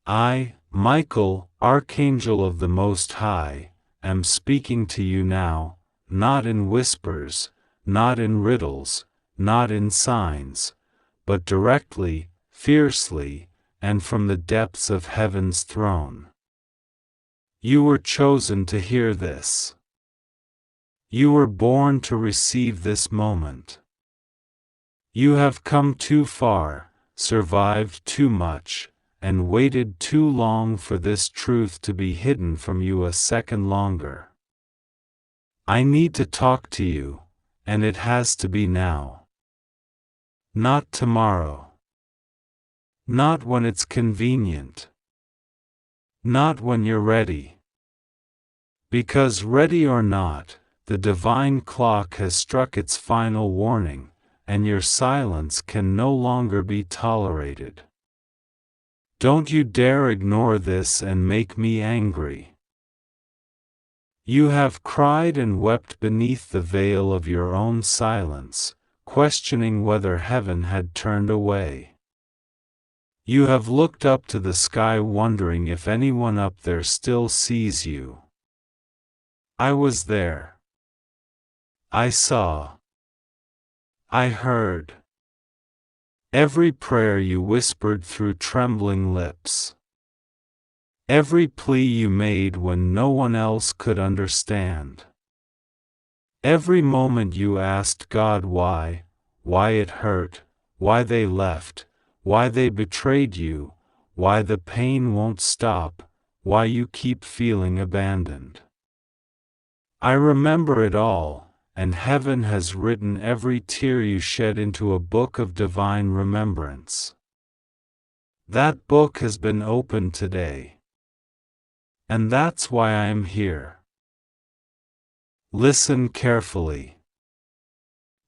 I, Michael, Archangel of the Most High, am speaking to you now, not in whispers, not in riddles, not in signs, but directly, fiercely, and from the depths of heaven's throne. You were chosen to hear this. You were born to receive this moment. You have come too far, survived too much, and waited too long for this truth to be hidden from you a second longer. I need to talk to you, and it has to be now. Not tomorrow. Not when it's convenient. Not when you're ready. Because ready or not, the divine clock has struck its final warning, and your silence can no longer be tolerated. Don't you dare ignore this and make me angry. You have cried and wept beneath the veil of your own silence, questioning whether heaven had turned away. You have looked up to the sky wondering if anyone up there still sees you. I was there. I saw. I heard. Every prayer you whispered through trembling lips. Every plea you made when no one else could understand. Every moment you asked God why it hurt, why they left, why they betrayed you, why the pain won't stop, why you keep feeling abandoned. I remember it all, and heaven has written every tear you shed into a book of divine remembrance. That book has been opened today. And that's why I am here. Listen carefully.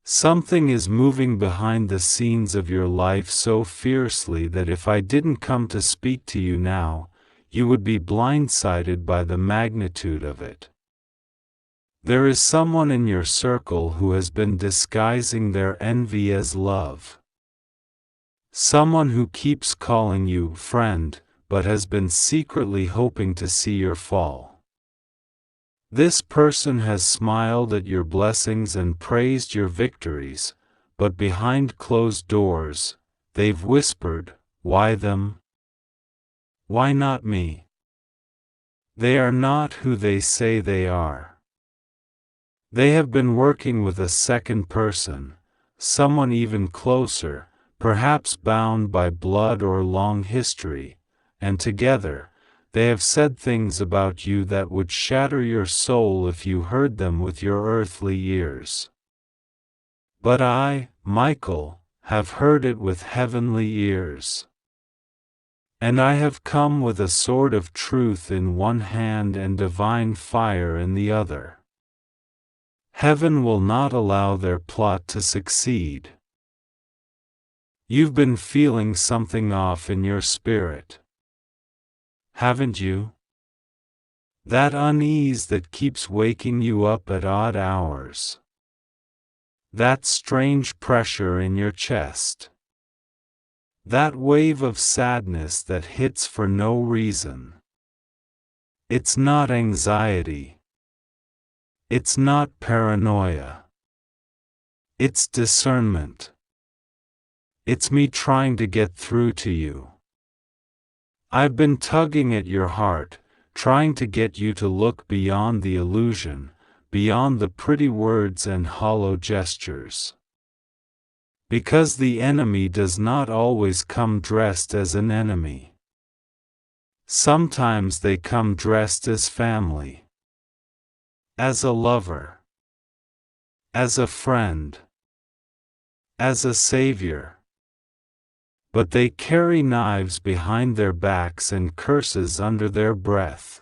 Something is moving behind the scenes of your life so fiercely that if I didn't come to speak to you now, you would be blindsided by the magnitude of it. There is someone in your circle who has been disguising their envy as love. Someone who keeps calling you friend, but has been secretly hoping to see your fall. This person has smiled at your blessings and praised your victories, but behind closed doors, they've whispered, "Why them? Why not me?" They are not who they say they are. They have been working with a second person, someone even closer, perhaps bound by blood or long history, and together, they have said things about you that would shatter your soul if you heard them with your earthly ears. But I, Michael, have heard it with heavenly ears. And I have come with a sword of truth in one hand and divine fire in the other. Heaven will not allow their plot to succeed. You've been feeling something off in your spirit. Haven't you? That unease that keeps waking you up at odd hours. That strange pressure in your chest. That wave of sadness that hits for no reason. It's not anxiety. It's not paranoia. It's discernment. It's me trying to get through to you. I've been tugging at your heart, trying to get you to look beyond the illusion, beyond the pretty words and hollow gestures. Because the enemy does not always come dressed as an enemy. Sometimes they come dressed as family. As a lover. As a friend. As a savior. But they carry knives behind their backs and curses under their breath.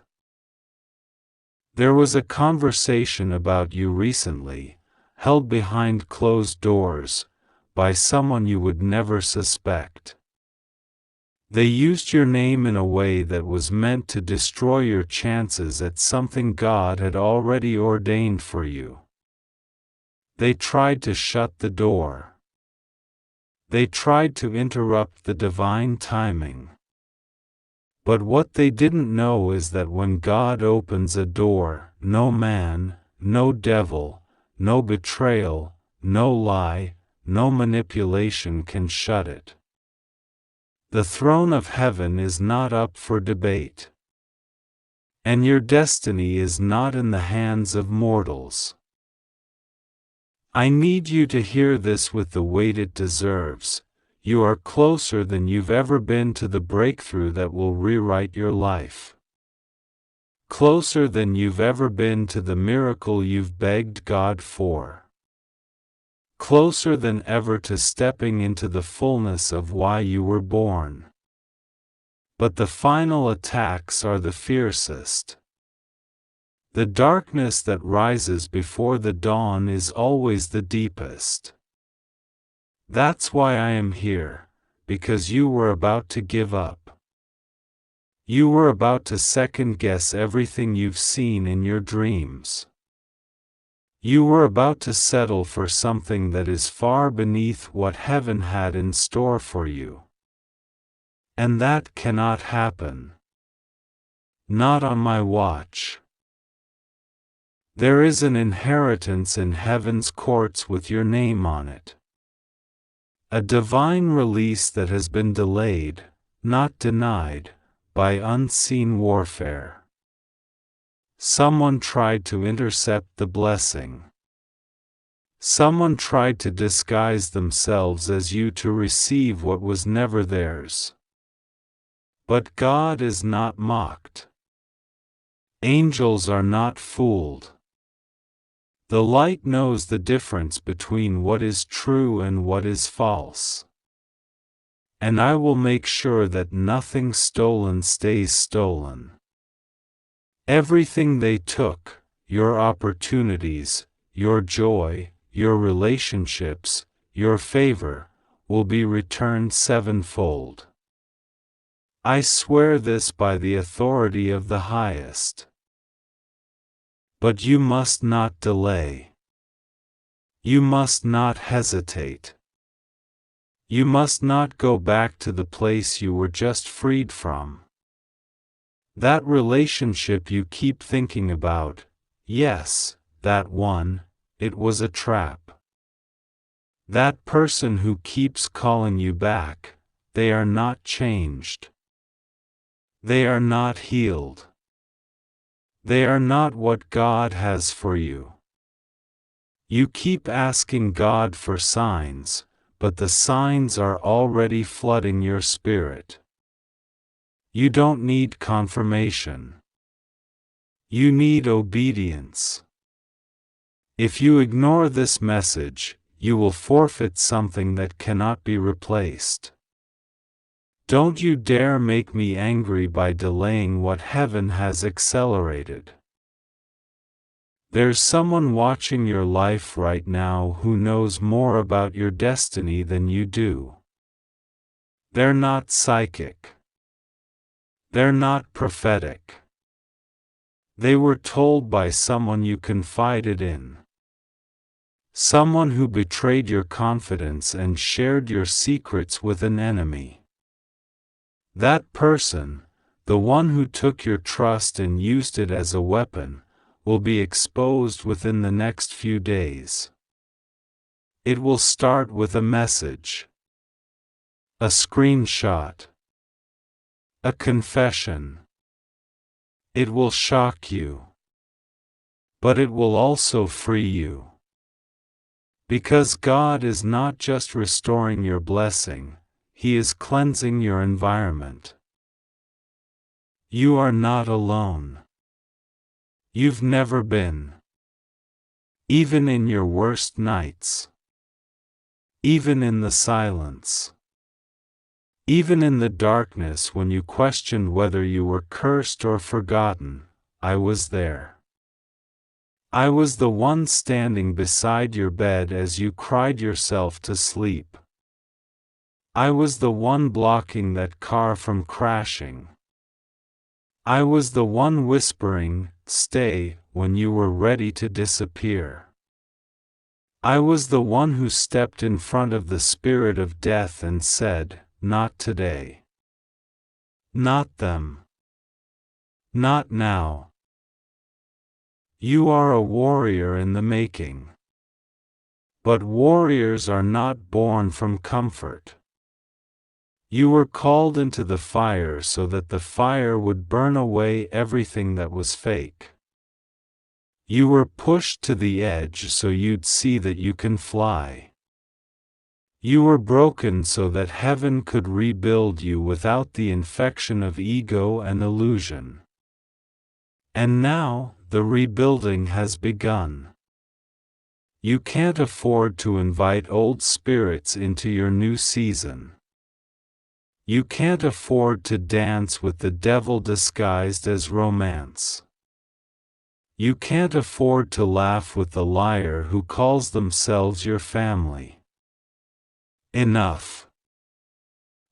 There was a conversation about you recently, held behind closed doors, by someone you would never suspect. They used your name in a way that was meant to destroy your chances at something God had already ordained for you. They tried to shut the door. They tried to interrupt the divine timing. But what they didn't know is that when God opens a door, no man, no devil, no betrayal, no lie, no manipulation can shut it. The throne of heaven is not up for debate. And your destiny is not in the hands of mortals. I need you to hear this with the weight it deserves. You are closer than you've ever been to the breakthrough that will rewrite your life. Closer than you've ever been to the miracle you've begged God for. Closer than ever to stepping into the fullness of why you were born. But the final attacks are the fiercest. The darkness that rises before the dawn is always the deepest. That's why I am here, because you were about to give up. You were about to second-guess everything you've seen in your dreams. You were about to settle for something that is far beneath what heaven had in store for you. And that cannot happen. Not on my watch. There is an inheritance in heaven's courts with your name on it. A divine release that has been delayed, not denied, by unseen warfare. Someone tried to intercept the blessing. Someone tried to disguise themselves as you to receive what was never theirs. But God is not mocked. Angels are not fooled. The light knows the difference between what is true and what is false. And I will make sure that nothing stolen stays stolen. Everything they took, your opportunities, your joy, your relationships, your favor, will be returned sevenfold. I swear this by the authority of the Highest. But you must not delay. You must not hesitate. You must not go back to the place you were just freed from. That relationship you keep thinking about, yes, that one, it was a trap. That person who keeps calling you back, they are not changed. They are not healed. They are not what God has for you. You keep asking God for signs, but the signs are already flooding your spirit. You don't need confirmation. You need obedience. If you ignore this message, you will forfeit something that cannot be replaced. Don't you dare make me angry by delaying what heaven has accelerated. There's someone watching your life right now who knows more about your destiny than you do. They're not psychic. They're not prophetic. They were told by someone you confided in. Someone who betrayed your confidence and shared your secrets with an enemy. That person, the one who took your trust and used it as a weapon, will be exposed within the next few days. It will start with a message. A screenshot. A confession. It will shock you. But it will also free you. Because God is not just restoring your blessing, He is cleansing your environment. You are not alone. You've never been. Even in your worst nights. Even in the silence. Even in the darkness when you questioned whether you were cursed or forgotten, I was there. I was the one standing beside your bed as you cried yourself to sleep. I was the one blocking that car from crashing. I was the one whispering, "Stay," when you were ready to disappear. I was the one who stepped in front of the spirit of death and said, "Not today. Not them. Not now. You are a warrior in the making. But warriors are not born from comfort. You were called into the fire so that the fire would burn away everything that was fake. You were pushed to the edge so you'd see that you can fly. You were broken so that heaven could rebuild you without the infection of ego and illusion. And now, the rebuilding has begun. You can't afford to invite old spirits into your new season. You can't afford to dance with the devil disguised as romance. You can't afford to laugh with the liar who calls themselves your family. Enough.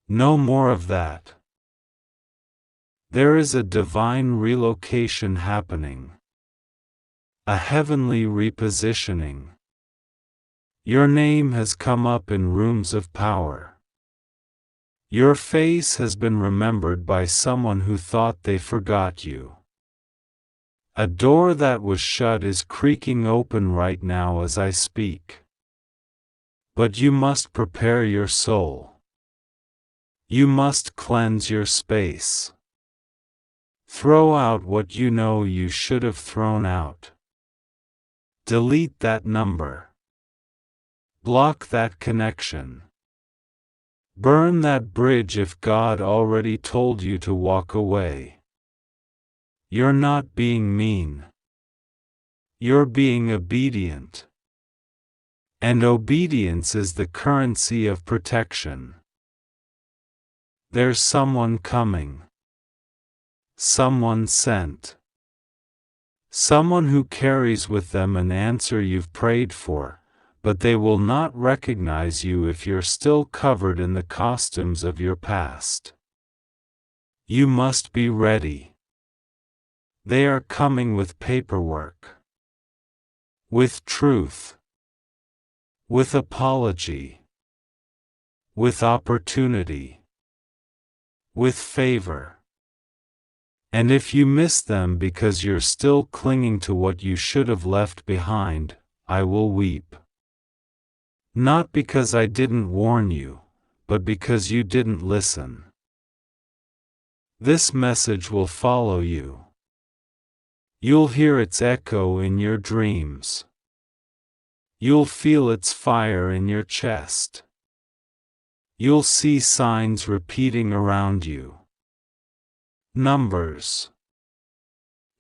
No more of that. There is a divine relocation happening. A heavenly repositioning. Your name has come up in rooms of power. Your face has been remembered by someone who thought they forgot you. A door that was shut is creaking open right now as I speak. But you must prepare your soul. You must cleanse your space. Throw out what you know you should have thrown out. Delete that number. Block that connection. Burn that bridge if God already told you to walk away. You're not being mean. You're being obedient. And obedience is the currency of protection. There's someone coming. Someone sent. Someone who carries with them an answer you've prayed for, but they will not recognize you if you're still covered in the costumes of your past. You must be ready. They are coming with paperwork. With truth. With apology. With opportunity. With favor. And if you miss them because you're still clinging to what you should have left behind, I will weep. Not because I didn't warn you, but because you didn't listen. This message will follow you. You'll hear its echo in your dreams. You'll feel its fire in your chest. You'll see signs repeating around you. Numbers.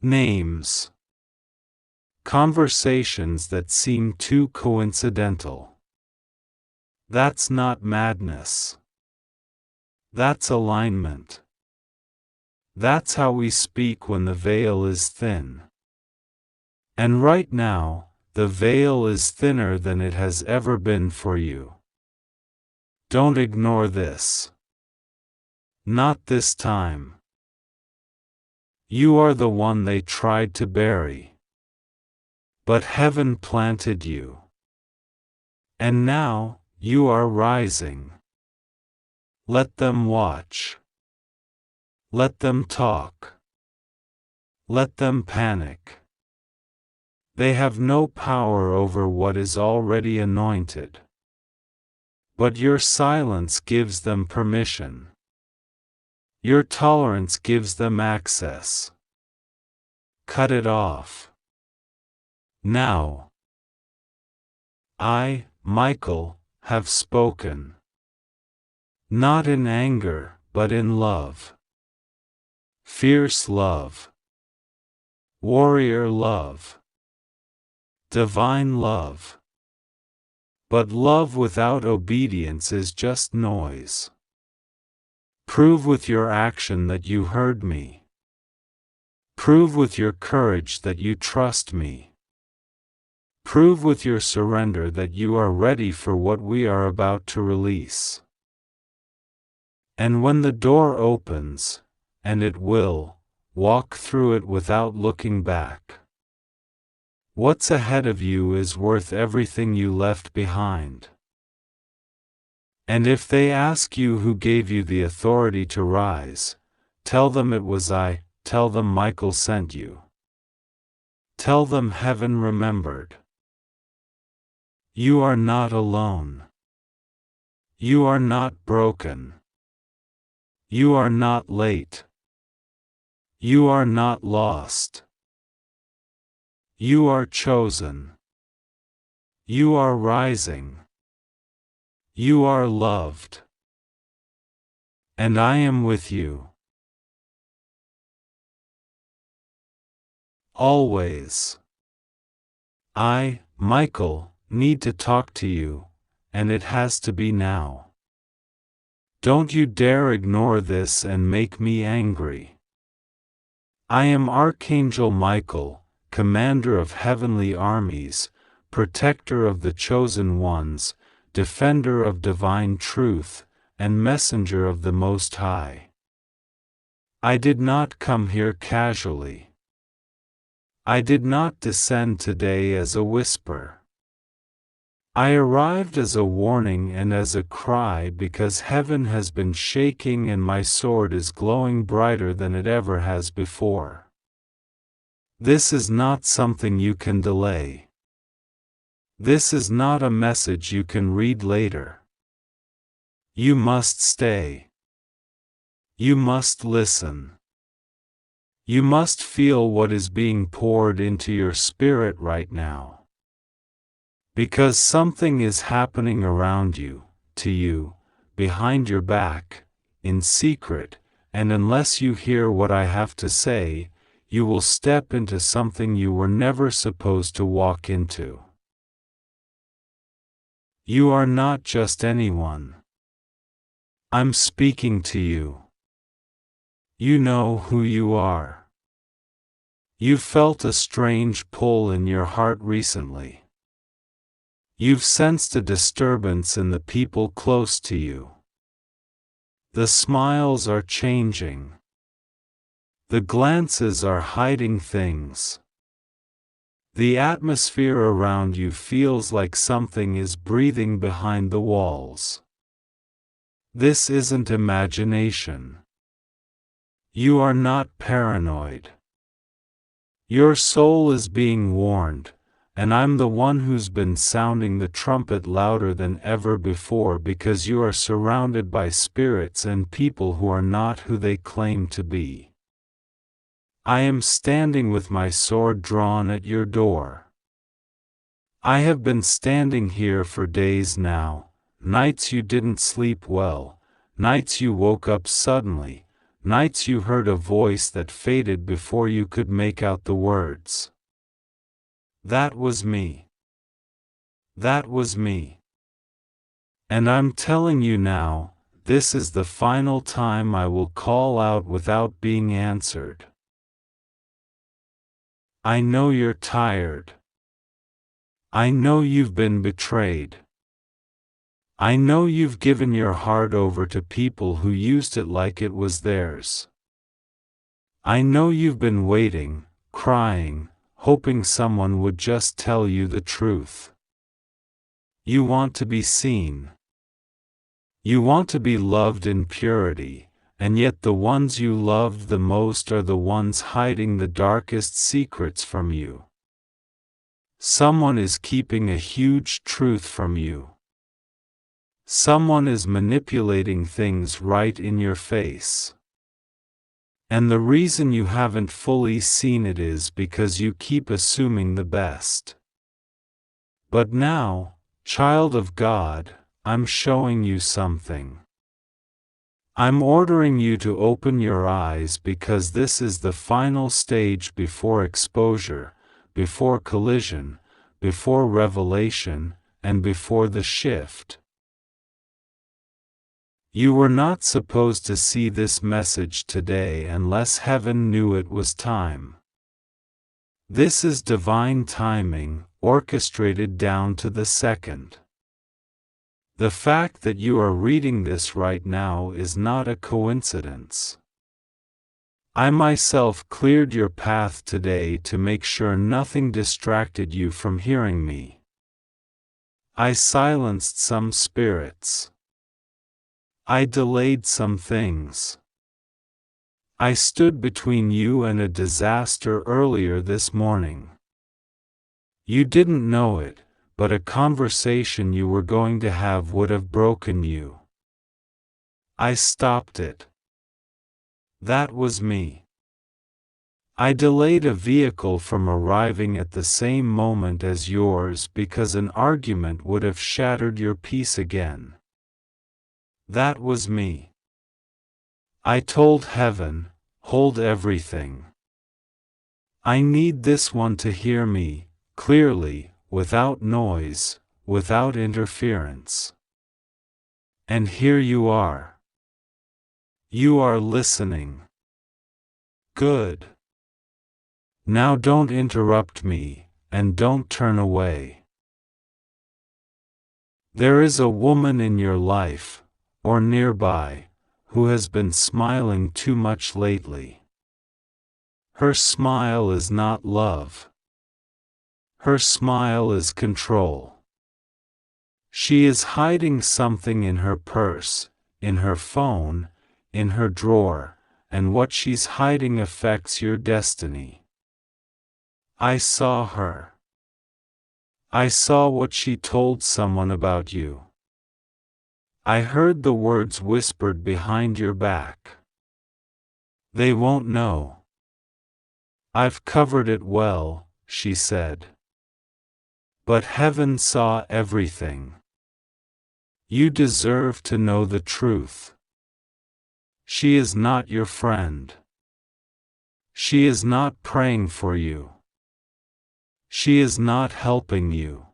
Names. Conversations that seem too coincidental. That's not madness. That's alignment. That's how we speak when the veil is thin. And right now, the veil is thinner than it has ever been for you. Don't ignore this. Not this time. You are the one they tried to bury. But heaven planted you. And now, you are rising. Let them watch. Let them talk. Let them panic. They have no power over what is already anointed. But your silence gives them permission. Your tolerance gives them access. Cut it off. Now. I, Michael, have spoken. Not in anger, but in love. Fierce love. Warrior love. Divine love. But love without obedience is just noise. Prove with your action that you heard me. Prove with your courage that you trust me. Prove with your surrender that you are ready for what we are about to release. And when the door opens, and it will, walk through it without looking back. What's ahead of you is worth everything you left behind. And if they ask you who gave you the authority to rise, Tell them it was I, tell them Michael sent you. Tell them heaven remembered. You are not alone. You are not broken. You are not late. You are not lost. You are chosen. You are rising. You are loved. And I am with you. Always. I, Michael, need to talk to you, and it has to be now. Don't you dare ignore this and make me angry. I am Archangel Michael, commander of heavenly armies, protector of the chosen ones, defender of divine truth, and messenger of the Most High. I did not come here casually. I did not descend today as a whisper. I arrived as a warning and as a cry because heaven has been shaking and my sword is glowing brighter than it ever has before. This is not something you can delay. This is not a message you can read later. You must stay. You must listen. You must feel what is being poured into your spirit right now. Because something is happening around you, to you, behind your back, in secret, and unless you hear what I have to say, you will step into something you were never supposed to walk into. You are not just anyone. I'm speaking to you. You know who you are. You felt a strange pull in your heart recently. You've sensed a disturbance in the people close to you. The smiles are changing. The glances are hiding things. The atmosphere around you feels like something is breathing behind the walls. This isn't imagination. You are not paranoid. Your soul is being warned. And I'm the one who's been sounding the trumpet louder than ever before because you are surrounded by spirits and people who are not who they claim to be. I am standing with my sword drawn at your door. I have been standing here for days now, nights you didn't sleep well, nights you woke up suddenly, nights you heard a voice that faded before you could make out the words. That was me. That was me. And I'm telling you now, this is the final time I will call out without being answered. I know you're tired. I know you've been betrayed. I know you've given your heart over to people who used it like it was theirs. I know you've been waiting, crying, hoping someone would just tell you the truth. You want to be seen. You want to be loved in purity, and yet the ones you loved the most are the ones hiding the darkest secrets from you. Someone is keeping a huge truth from you. Someone is manipulating things right in your face. And the reason you haven't fully seen it is because you keep assuming the best. But now, child of God, I'm showing you something. I'm ordering you to open your eyes because this is the final stage before exposure, before collision, before revelation, and before the shift. You were not supposed to see this message today unless heaven knew it was time. This is divine timing, orchestrated down to the second. The fact that you are reading this right now is not a coincidence. I myself cleared your path today to make sure nothing distracted you from hearing me. I silenced some spirits. I delayed some things. I stood between you and a disaster earlier this morning. You didn't know it, but a conversation you were going to have would have broken you. I stopped it. That was me. I delayed a vehicle from arriving at the same moment as yours because an argument would have shattered your peace again. That was me. I told heaven, hold everything. I need this one to hear me, clearly, without noise, without interference. And here you are. You are listening. Good. Now don't interrupt me, and don't turn away. There is a woman in your life, or nearby, who has been smiling too much lately. Her smile is not love. Her smile is control. She is hiding something in her purse, in her phone, in her drawer, and what she's hiding affects your destiny. I saw her. I saw what she told someone about you. I heard the words whispered behind your back. They won't know. I've covered it well, she said. But heaven saw everything. You deserve to know the truth. She is not your friend. She is not praying for you. She is not helping you.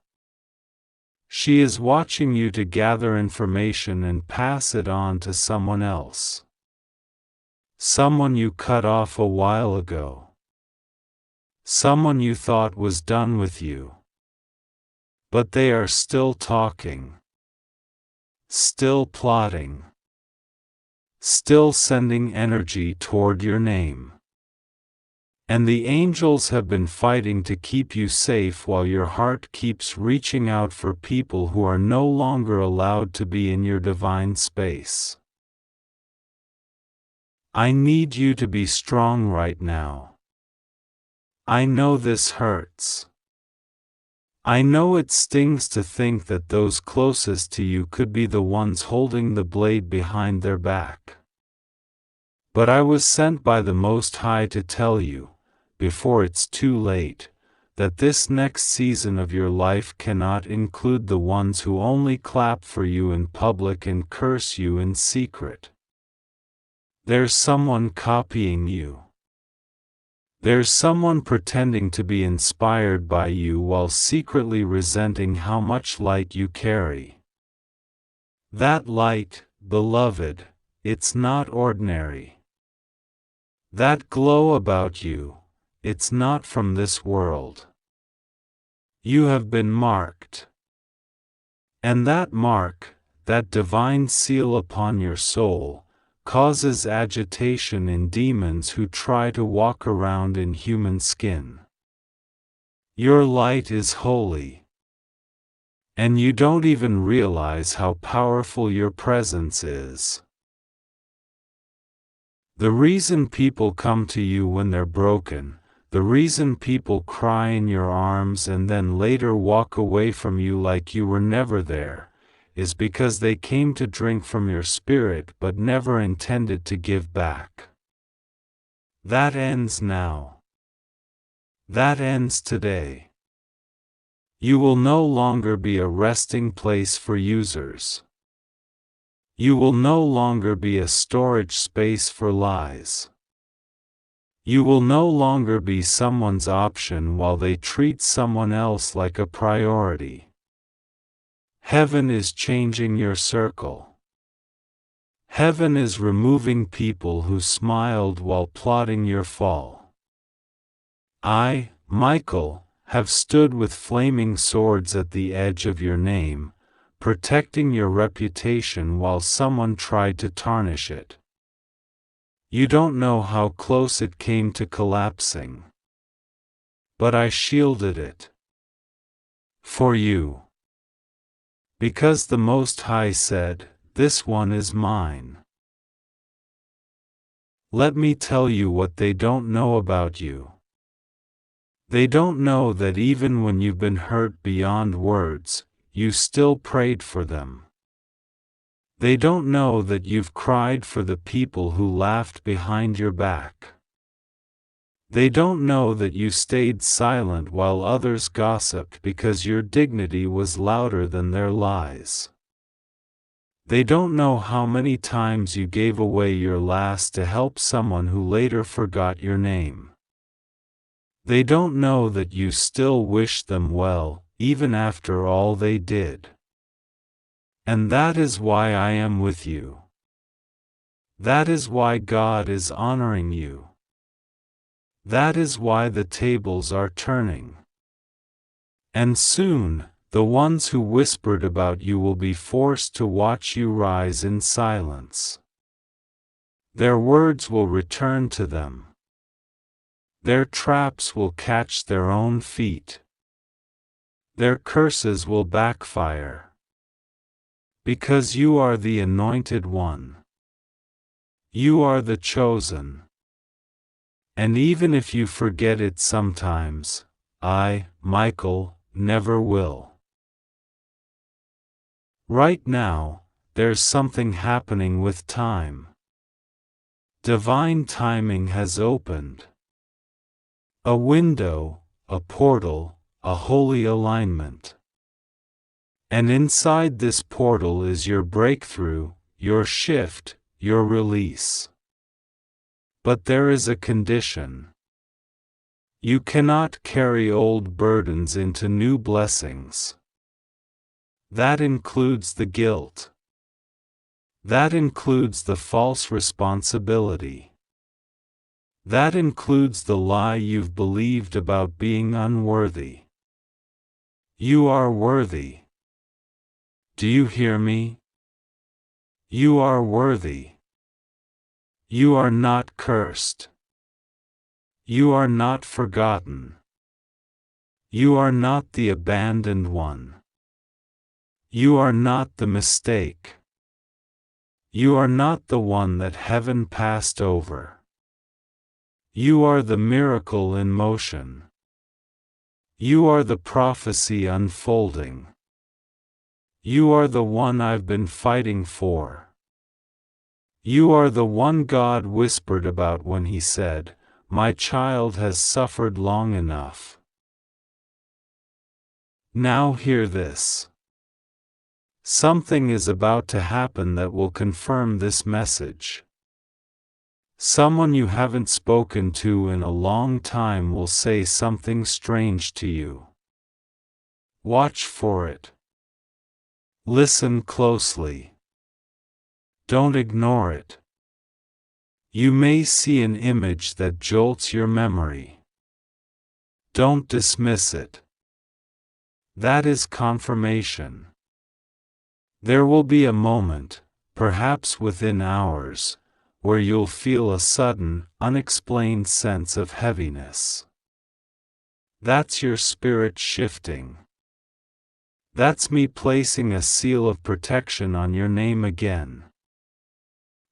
She is watching you to gather information and pass it on to someone else. Someone you cut off a while ago. Someone you thought was done with you. But they are still talking. Still plotting. Still sending energy toward your name. And the angels have been fighting to keep you safe while your heart keeps reaching out for people who are no longer allowed to be in your divine space. I need you to be strong right now. I know this hurts. I know it stings to think that those closest to you could be the ones holding the blade behind their back. But I was sent by the Most High to tell you, before it's too late, that this next season of your life cannot include the ones who only clap for you in public and curse you in secret. There's someone copying you. There's someone pretending to be inspired by you while secretly resenting how much light you carry. That light, beloved, it's not ordinary. That glow about you, it's not from this world. You have been marked. And that mark, that divine seal upon your soul, causes agitation in demons who try to walk around in human skin. Your light is holy. And you don't even realize how powerful your presence is. The reason people come to you when they're broken, the reason people cry in your arms and then later walk away from you like you were never there, is because they came to drink from your spirit but never intended to give back. That ends now. That ends today. You will no longer be a resting place for users. You will no longer be a storage space for lies. You will no longer be someone's option while they treat someone else like a priority. Heaven is changing your circle. Heaven is removing people who smiled while plotting your fall. I, Michael, have stood with flaming swords at the edge of your name, protecting your reputation while someone tried to tarnish it. You don't know how close it came to collapsing. But I shielded it. For you. Because the Most High said, "This one is mine." Let me tell you what they don't know about you. They don't know that even when you've been hurt beyond words, you still prayed for them. They don't know that you've cried for the people who laughed behind your back. They don't know that you stayed silent while others gossiped because your dignity was louder than their lies. They don't know how many times you gave away your last to help someone who later forgot your name. They don't know that you still wish them well, even after all they did. And that is why I am with you. That is why God is honoring you. That is why the tables are turning. And soon, the ones who whispered about you will be forced to watch you rise in silence. Their words will return to them. Their traps will catch their own feet. Their curses will backfire. Because you are the anointed one. You are the chosen. And even if you forget it sometimes, I, Michael, never will. Right now, there's something happening with time. Divine timing has opened. A window, a portal, a holy alignment. And inside this portal is your breakthrough, your shift, your release. But there is a condition. You cannot carry old burdens into new blessings. That includes the guilt. That includes the false responsibility. That includes the lie you've believed about being unworthy. You are worthy. Do you hear me? You are worthy. You are not cursed. You are not forgotten. You are not the abandoned one. You are not the mistake. You are not the one that heaven passed over. You are the miracle in motion. You are the prophecy unfolding. You are the one I've been fighting for. You are the one God whispered about when He said, "My child has suffered long enough." Now hear this. Something is about to happen that will confirm this message. Someone you haven't spoken to in a long time will say something strange to you. Watch for it. Listen closely. Don't ignore it. You may see an image that jolts your memory. Don't dismiss it. That is confirmation. There will be a moment, perhaps within hours, where you'll feel a sudden, unexplained sense of heaviness. That's your spirit shifting. That's me placing a seal of protection on your name again.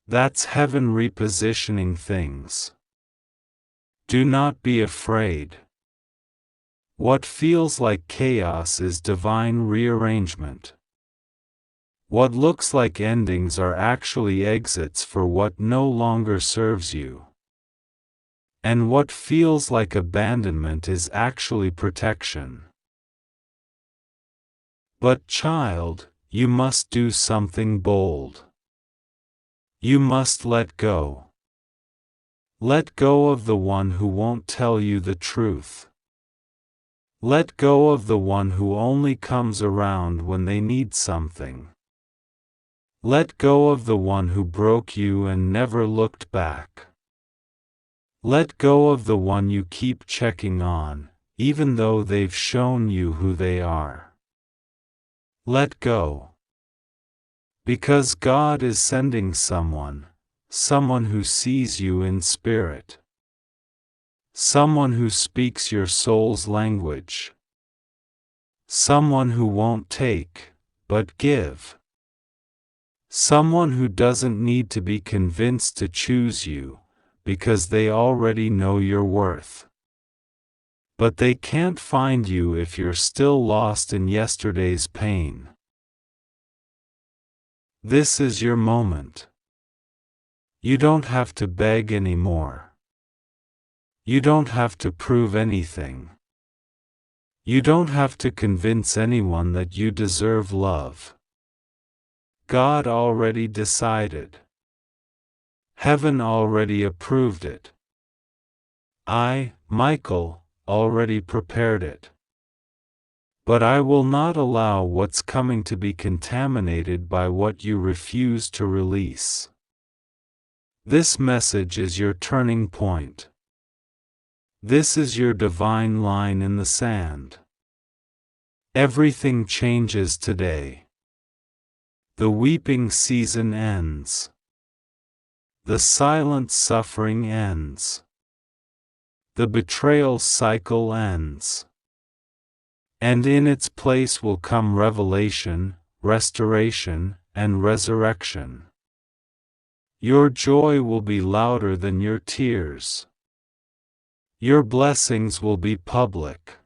That's heaven repositioning things. Do not be afraid. What feels like chaos is divine rearrangement. What looks like endings are actually exits for what no longer serves you. And what feels like abandonment is actually protection. But child, you must do something bold. You must let go. Let go of the one who won't tell you the truth. Let go of the one who only comes around when they need something. Let go of the one who broke you and never looked back. Let go of the one you keep checking on, even though they've shown you who they are. Let go. Because God is sending someone who sees you in spirit. Someone who speaks your soul's language. Someone who won't take, but give. Someone who doesn't need to be convinced to choose you, because they already know your worth. But they can't find you if you're still lost in yesterday's pain. This is your moment. You don't have to beg anymore. You don't have to prove anything. You don't have to convince anyone that you deserve love. God already decided. Heaven already approved it. I, Michael, already prepared it. But I will not allow what's coming to be contaminated by what you refuse to release. This message is your turning point. This is your divine line in the sand. Everything changes today. The weeping season ends. The silent suffering ends. The betrayal cycle ends. And in its place will come revelation, restoration, and resurrection. Your joy will be louder than your tears. Your blessings will be public.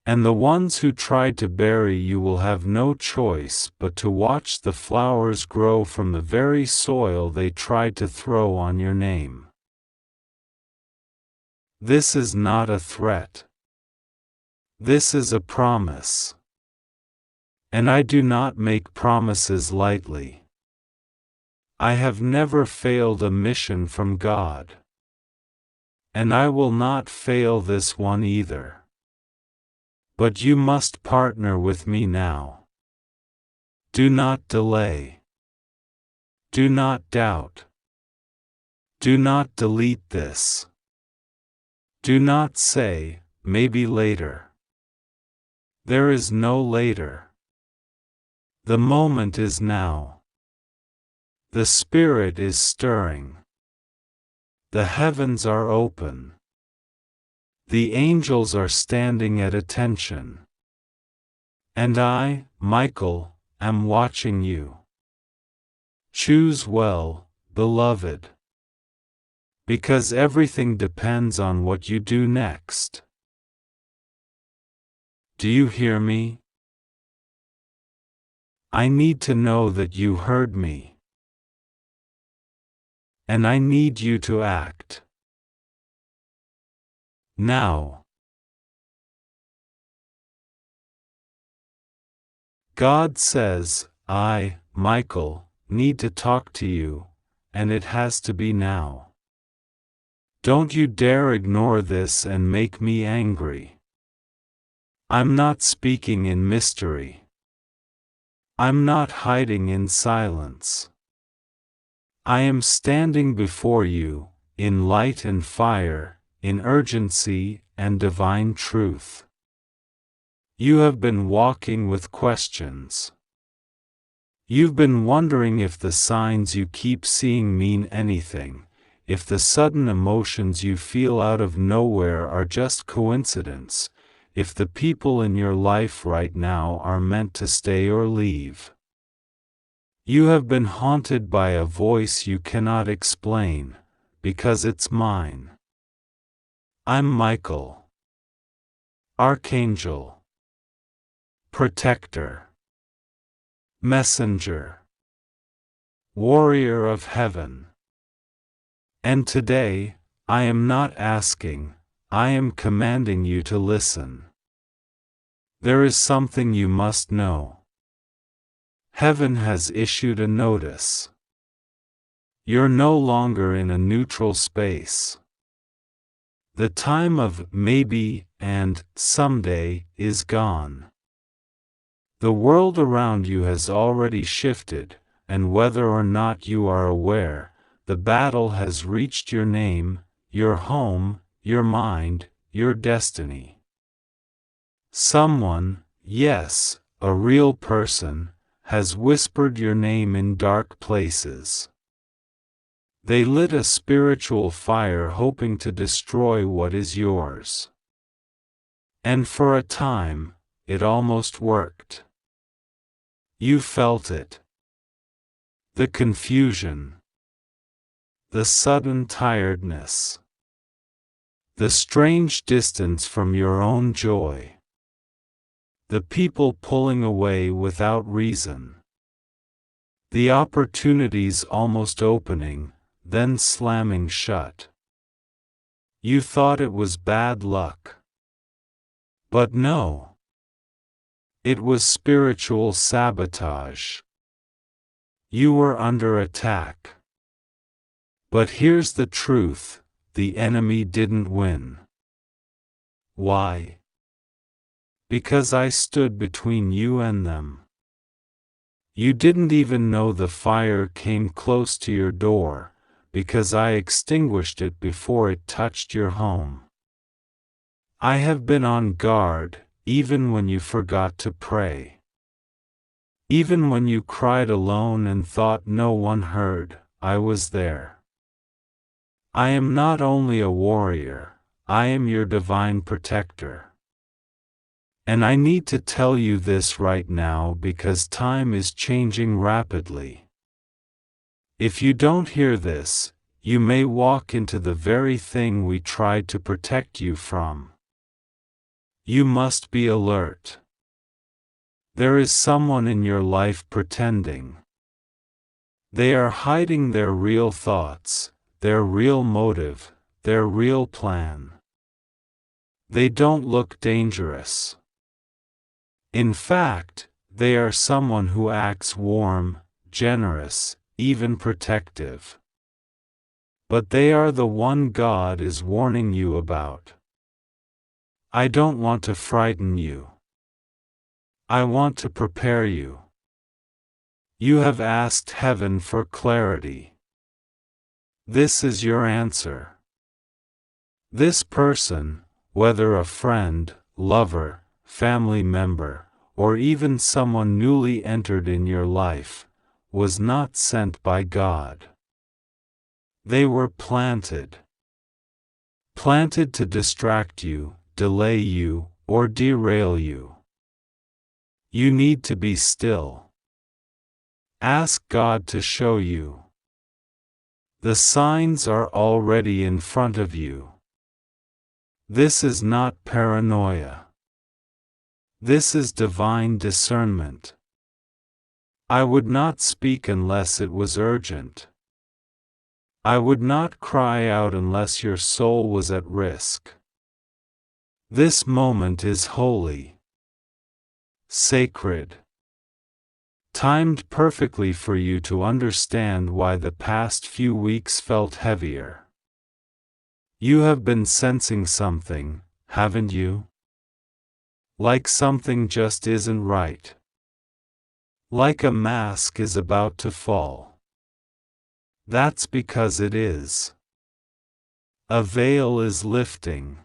And the ones who tried to bury you will have no choice but to watch the flowers grow from the very soil they tried to throw on your name. This is not a threat. This is a promise. And I do not make promises lightly. I have never failed a mission from God. And I will not fail this one either. But you must partner with me now. Do not delay. Do not doubt. Do not delete this. Do not say, maybe later. There is no later. The moment is now. The Spirit is stirring. The heavens are open. The angels are standing at attention. And I, Michael, am watching you. Choose well, beloved. Because everything depends on what you do next. Do you hear me? I need to know that you heard me. And I need you to act. Now. God says, I, Michael, need to talk to you, and it has to be now. Don't you dare ignore this and make me angry. I'm not speaking in mystery. I'm not hiding in silence. I am standing before you, in light and fire, in urgency and divine truth. You have been walking with questions. You've been wondering if the signs you keep seeing mean anything, if the sudden emotions you feel out of nowhere are just coincidence, if the people in your life right now are meant to stay or leave. You have been haunted by a voice you cannot explain, because it's mine. I'm Michael. Archangel. Protector. Messenger. Warrior of heaven. And today, I am not asking, I am commanding you to listen. There is something you must know. Heaven has issued a notice. You're no longer in a neutral space. The time of maybe and someday is gone. The world around you has already shifted, and whether or not you are aware, the battle has reached your name, your home, your mind, your destiny. Someone, yes, a real person, has whispered your name in dark places. They lit a spiritual fire hoping to destroy what is yours. And for a time, it almost worked. You felt it. The confusion. the sudden tiredness, the strange distance from your own joy, the people pulling away without reason, the opportunities almost opening, then slamming shut. You thought it was bad luck. But no. It was spiritual sabotage. You were under attack. But here's the truth, the enemy didn't win. Why? Because I stood between you and them. You didn't even know the fire came close to your door, because I extinguished it before it touched your home. I have been on guard, even when you forgot to pray. Even when you cried alone and thought no one heard, I was there. I am not only a warrior, I am your divine protector. And I need to tell you this right now because time is changing rapidly. If you don't hear this, you may walk into the very thing we tried to protect you from. You must be alert. There is someone in your life pretending. They are hiding their real thoughts, their real motive, their real plan. They don't look dangerous. In fact, they are someone who acts warm, generous, even protective. But they are the one God is warning you about. I don't want to frighten you. I want to prepare you. You have asked heaven for clarity. This is your answer. This person, whether a friend, lover, family member, or even someone newly entered in your life, was not sent by God. They were planted. Planted to distract you, delay you, or derail you. You need to be still. Ask God to show you. The signs are already in front of you. This is not paranoia. This is divine discernment. I would not speak unless it was urgent. I would not cry out unless your soul was at risk. This moment is holy, sacred, timed perfectly for you to understand why the past few weeks felt heavier. You have been sensing something, haven't you? Like something just isn't right. Like a mask is about to fall. That's because it is. A veil is lifting.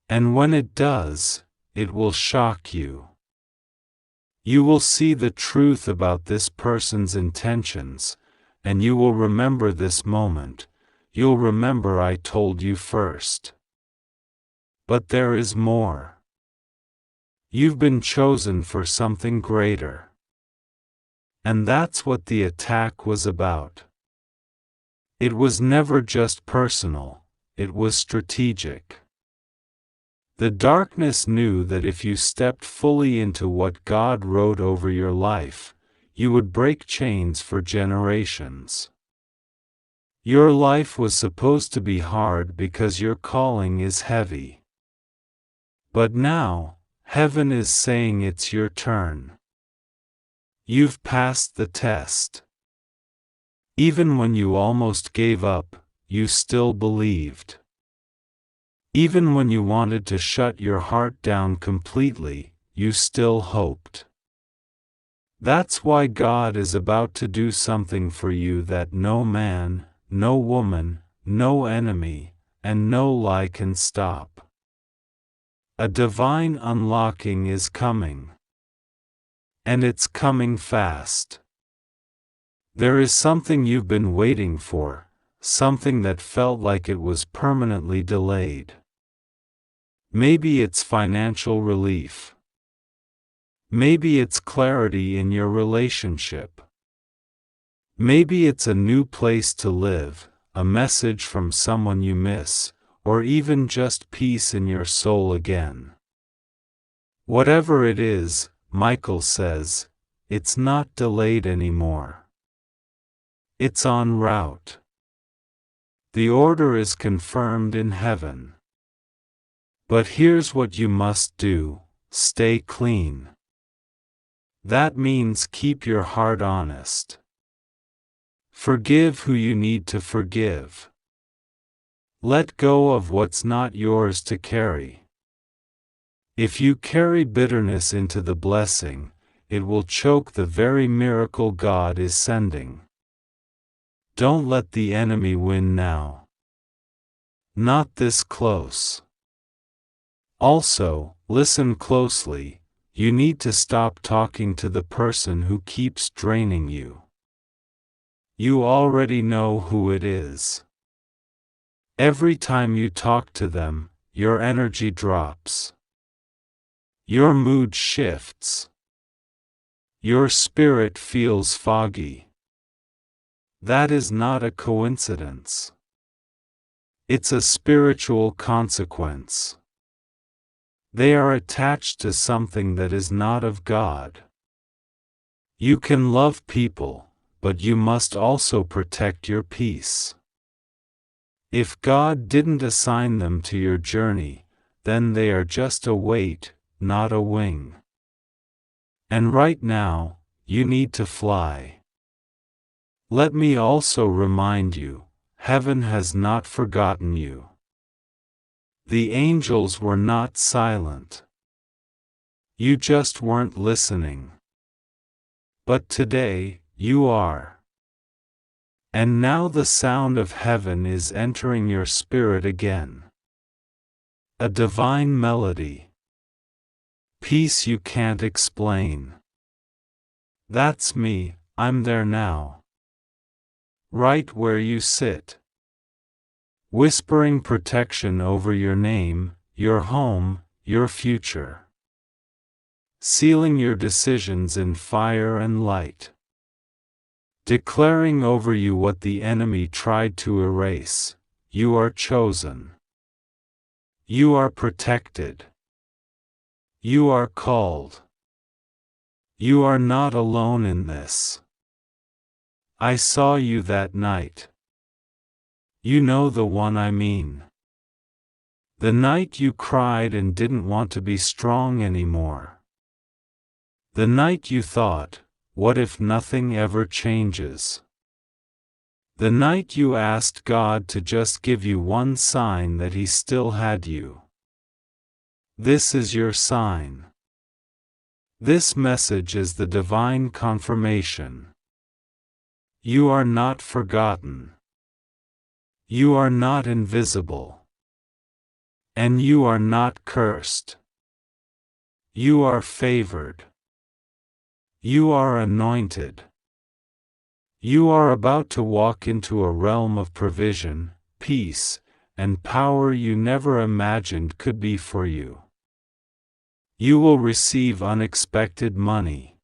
And when it does, it will shock you. You will see the truth about this person's intentions, and you will remember this moment. You'll remember I told you first. But there is more. You've been chosen for something greater. And that's what the attack was about. It was never just personal, it was strategic. The darkness knew that if you stepped fully into what God wrote over your life, you would break chains for generations. Your life was supposed to be hard because your calling is heavy. But now, heaven is saying it's your turn. You've passed the test. Even when you almost gave up, you still believed. Even when you wanted to shut your heart down completely, you still hoped. That's why God is about to do something for you that no man, no woman, no enemy, and no lie can stop. A divine unlocking is coming. And it's coming fast. There is something you've been waiting for, something that felt like it was permanently delayed. Maybe it's financial relief. Maybe it's clarity in your relationship. Maybe it's a new place to live, a message from someone you miss, or even just peace in your soul again. Whatever it is, Michael says, it's not delayed anymore. It's en route. The order is confirmed in heaven. But here's what you must do: stay clean. That means keep your heart honest. Forgive who you need to forgive. Let go of what's not yours to carry. If you carry bitterness into the blessing, it will choke the very miracle God is sending. Don't let the enemy win now. Not this close. Also, listen closely. You need to stop talking to the person who keeps draining you. You already know who it is. Every time you talk to them, your energy drops. Your mood shifts. Your spirit feels foggy. That is not a coincidence. It's a spiritual consequence. They are attached to something that is not of God. You can love people, but you must also protect your peace. If God didn't assign them to your journey, then they are just a weight, not a wing. And right now, you need to fly. Let me also remind you, heaven has not forgotten you. The angels were not silent. You just weren't listening. But today, you are. And now the sound of heaven is entering your spirit again. A divine melody. Peace you can't explain. That's me, I'm there now. Right where you sit. Whispering protection over your name, your home, your future. Sealing your decisions in fire and light. Declaring over you what the enemy tried to erase: you are chosen. You are protected. You are called. You are not alone in this. I saw you that night. You know the one I mean. The night you cried and didn't want to be strong anymore. The night you thought, what if nothing ever changes? The night you asked God to just give you one sign that He still had you. This is your sign. This message is the divine confirmation. You are not forgotten. You are not invisible. And you are not cursed. You are favored. You are anointed. You are about to walk into a realm of provision, peace, and power you never imagined could be for you. You will receive unexpected money.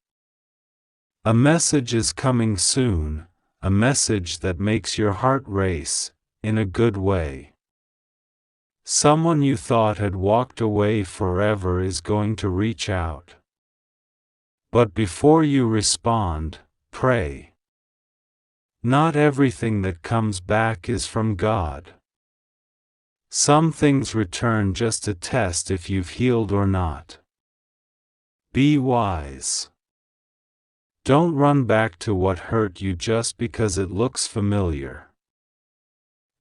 A message is coming soon, a message that makes your heart race, in a good way. Someone you thought had walked away forever is going to reach out. But before you respond, pray. Not everything that comes back is from God. Some things return just to test if you've healed or not. Be wise. Don't run back to what hurt you just because it looks familiar.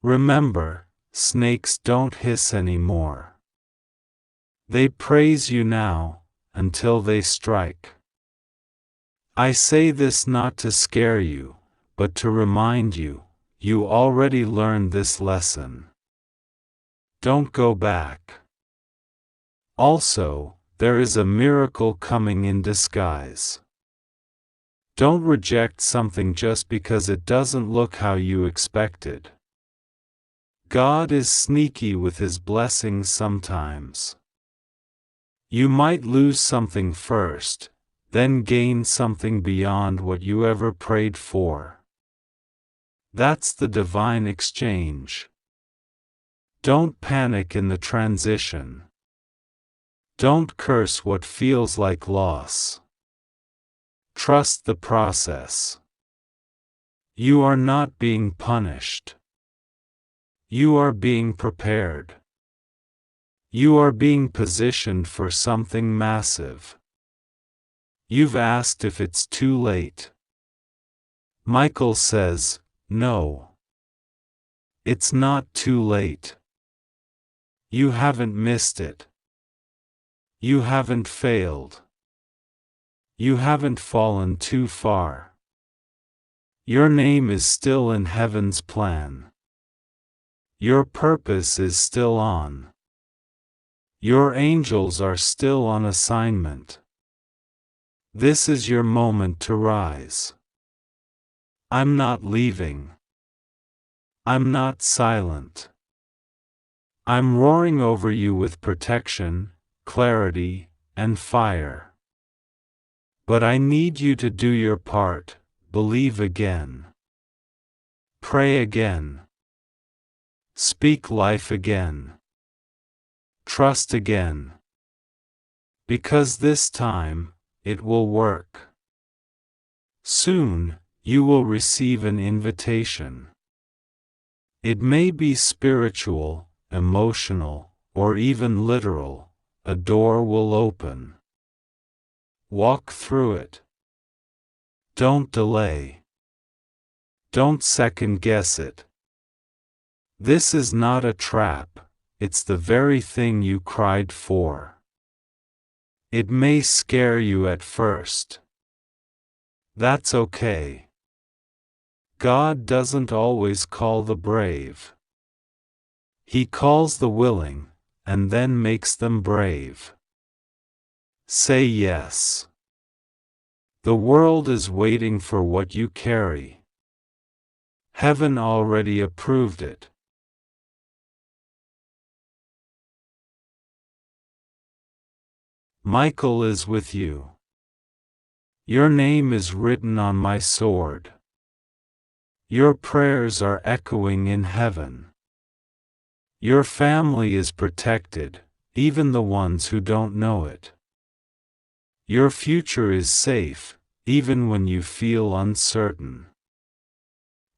Remember, snakes don't hiss anymore. They praise you now, until they strike. I say this not to scare you, but to remind you, you already learned this lesson. Don't go back. Also, there is a miracle coming in disguise. Don't reject something just because it doesn't look how you expected. God is sneaky with His blessings sometimes. You might lose something first, then gain something beyond what you ever prayed for. That's the divine exchange. Don't panic in the transition. Don't curse what feels like loss. Trust the process. You are not being punished. You are being prepared. You are being positioned for something massive. You've asked if it's too late. Michael says, no. It's not too late. You haven't missed it. You haven't failed. You haven't fallen too far. Your name is still in heaven's plan. Your purpose is still on. Your angels are still on assignment. This is your moment to rise. I'm not leaving. I'm not silent. I'm roaring over you with protection, clarity, and fire. But I need you to do your part, believe again. Pray again. Speak life again. Trust again. Because this time, it will work. Soon, you will receive an invitation. It may be spiritual, emotional, or even literal. A door will open. Walk through it. Don't delay. Don't second guess it. This is not a trap, it's the very thing you cried for. It may scare you at first. That's okay. God doesn't always call the brave. He calls the willing, and then makes them brave. Say yes. The world is waiting for what you carry. Heaven already approved it. Michael is with you. Your name is written on my sword. Your prayers are echoing in heaven. Your family is protected, even the ones who don't know it. Your future is safe, even when you feel uncertain.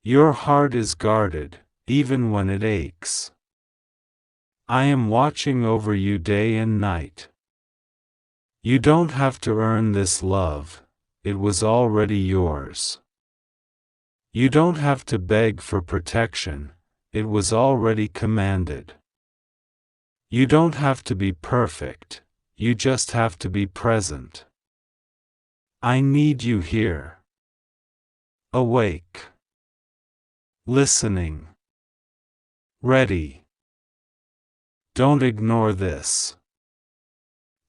Your heart is guarded, even when it aches. I am watching over you day and night. You don't have to earn this love, it was already yours. You don't have to beg for protection, it was already commanded. You don't have to be perfect, you just have to be present. I need you here. Awake. Listening. Ready. Don't ignore this.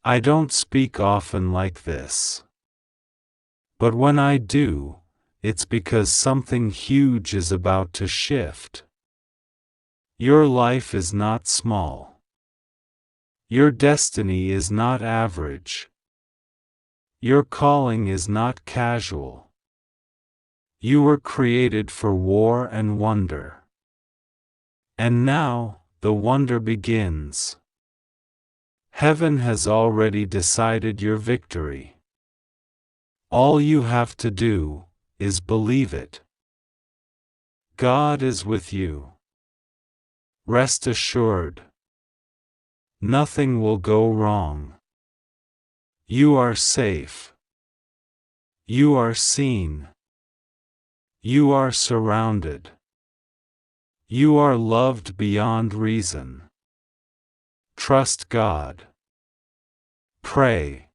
I don't speak often like this. But when I do, it's because something huge is about to shift. Your life is not small. Your destiny is not average. Your calling is not casual. You were created for war and wonder. And now, the wonder begins. Heaven has already decided your victory. All you have to do is believe it. God is with you. Rest assured. Nothing will go wrong. You are safe. You are seen. You are surrounded. You are loved beyond reason. Trust God. Pray.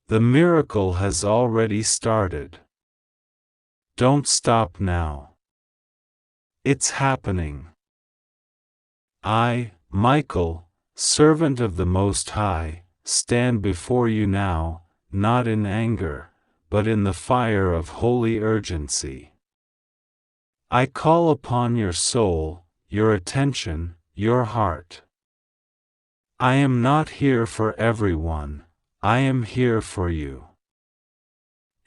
The miracle has already started. Don't stop now. It's happening. I, Michael, servant of the Most High, stand before you now, not in anger, but in the fire of holy urgency. I call upon your soul, your attention, your heart. I am not here for everyone, I am here for you.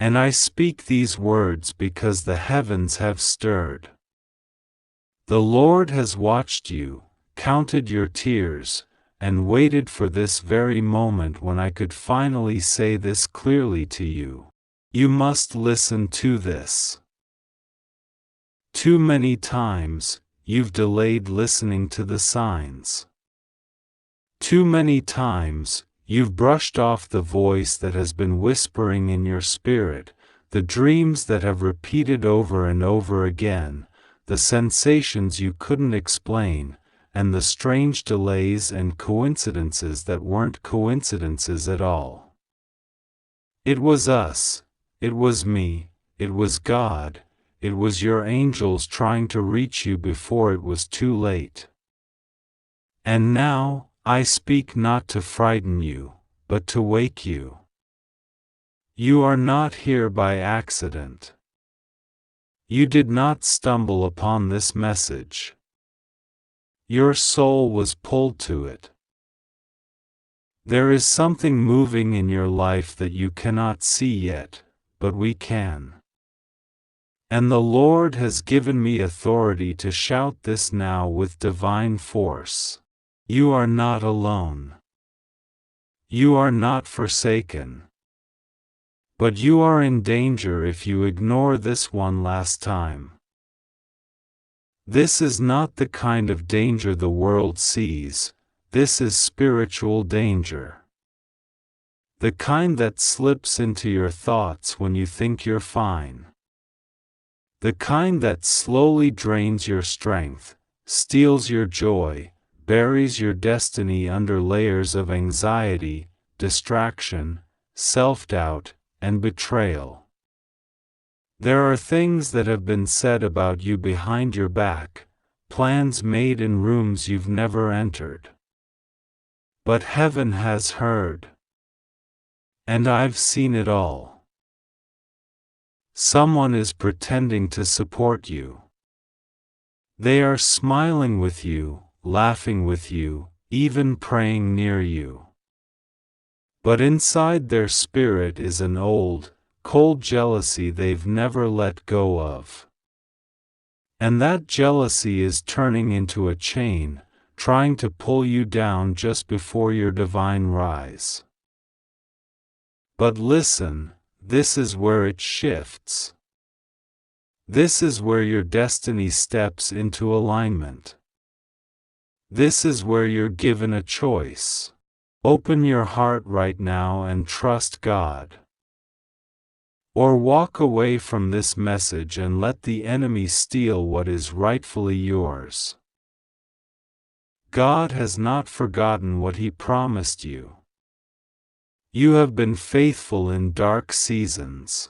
And I speak these words because the heavens have stirred. The Lord has watched you, counted your tears, and waited for this very moment when I could finally say this clearly to you. You must listen to this. Too many times, you've delayed listening to the signs. Too many times, you've brushed off the voice that has been whispering in your spirit, the dreams that have repeated over and over again, the sensations you couldn't explain, and the strange delays and coincidences that weren't coincidences at all. It was us, it was me, it was God, it was your angels trying to reach you before it was too late. And now, I speak not to frighten you, but to wake you. You are not here by accident. You did not stumble upon this message. Your soul was pulled to it. There is something moving in your life that you cannot see yet, but we can. And the Lord has given me authority to shout this now with divine force. You are not alone. You are not forsaken. But you are in danger if you ignore this one last time. This is not the kind of danger the world sees, this is spiritual danger. The kind that slips into your thoughts when you think you're fine. The kind that slowly drains your strength, steals your joy, buries your destiny under layers of anxiety, distraction, self-doubt, and betrayal. There are things that have been said about you behind your back, plans made in rooms you've never entered. But heaven has heard. And I've seen it all. Someone is pretending to support you. They are smiling with you, laughing with you, even praying near you. But inside their spirit is an old, cold jealousy they've never let go of. And that jealousy is turning into a chain, trying to pull you down just before your divine rise. But listen, this is where it shifts. This is where your destiny steps into alignment. This is where you're given a choice. Open your heart right now and trust God. Or walk away from this message and let the enemy steal what is rightfully yours. God has not forgotten what He promised you. You have been faithful in dark seasons.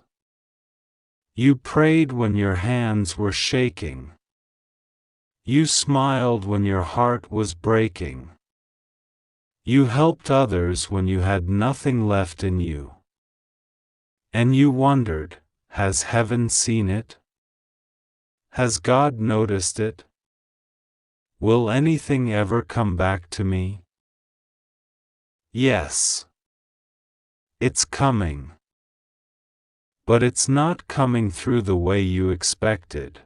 You prayed when your hands were shaking. You smiled when your heart was breaking. You helped others when you had nothing left in you. And you wondered, has heaven seen it? Has God noticed it? Will anything ever come back to me? Yes. It's coming. But it's not coming through the way you expected.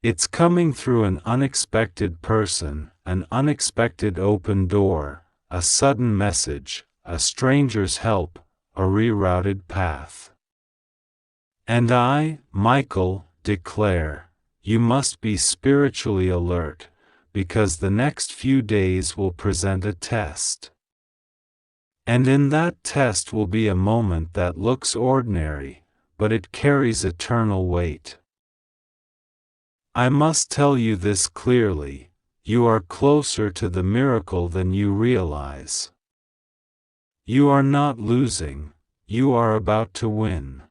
It's coming through an unexpected person, an unexpected open door, a sudden message, a stranger's help, a rerouted path. And I, Michael, declare, you must be spiritually alert, because the next few days will present a test. And in that test will be a moment that looks ordinary, but it carries eternal weight. I must tell you this clearly, you are closer to the miracle than you realize. You are not losing, you are about to win.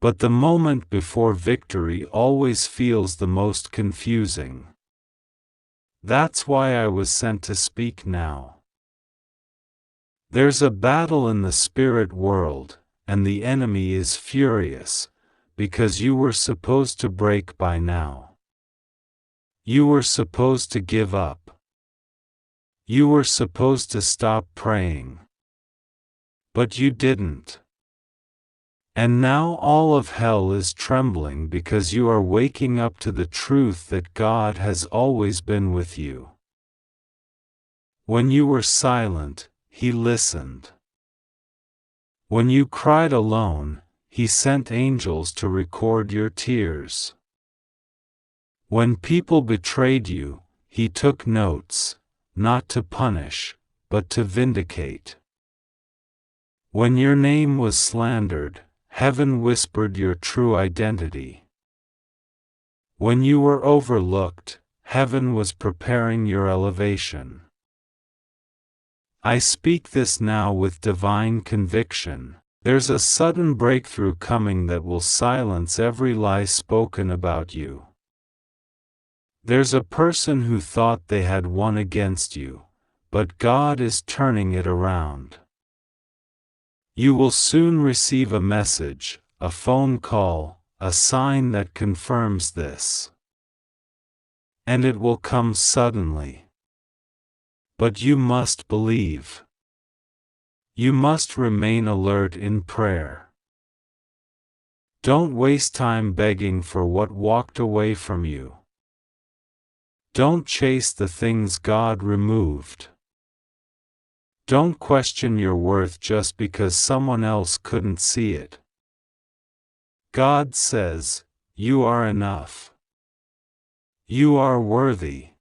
But the moment before victory always feels the most confusing. That's why I was sent to speak now. There's a battle in the spirit world, and the enemy is furious, because you were supposed to break by now. You were supposed to give up. You were supposed to stop praying. But you didn't. And now all of hell is trembling because you are waking up to the truth that God has always been with you. When you were silent, He listened. When you cried alone, He sent angels to record your tears. When people betrayed you, He took notes, not to punish, but to vindicate. When your name was slandered, Heaven whispered your true identity. When you were overlooked, Heaven was preparing your elevation. I speak this now with divine conviction. There's a sudden breakthrough coming that will silence every lie spoken about you. There's a person who thought they had won against you, but God is turning it around. You will soon receive a message, a phone call, a sign that confirms this. And it will come suddenly. But you must believe. You must remain alert in prayer. Don't waste time begging for what walked away from you. Don't chase the things God removed. Don't question your worth just because someone else couldn't see it. God says, you are enough. You are worthy.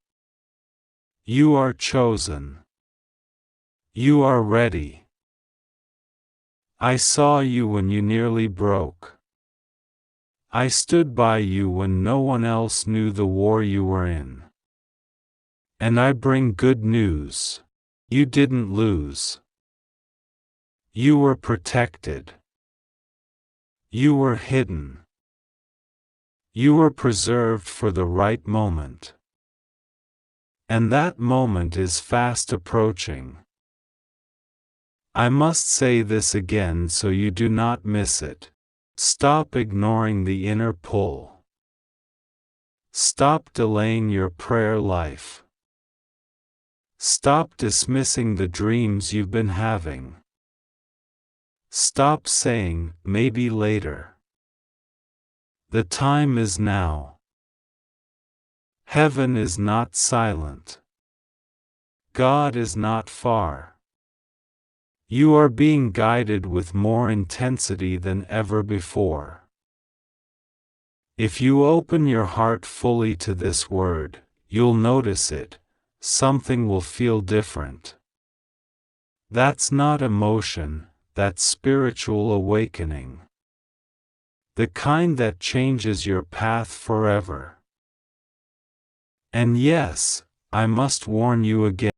You are chosen. You are ready. I saw you when you nearly broke. I stood by you when no one else knew the war you were in. And I bring good news. You didn't lose. You were protected. You were hidden. You were preserved for the right moment. And that moment is fast approaching. I must say this again so you do not miss it. Stop ignoring the inner pull. Stop delaying your prayer life. Stop dismissing the dreams you've been having. Stop saying, maybe later. The time is now. Heaven is not silent. God is not far. You are being guided with more intensity than ever before. If you open your heart fully to this word, you'll notice it. Something will feel different. That's not emotion, that's spiritual awakening. The kind that changes your path forever. And yes, I must warn you again.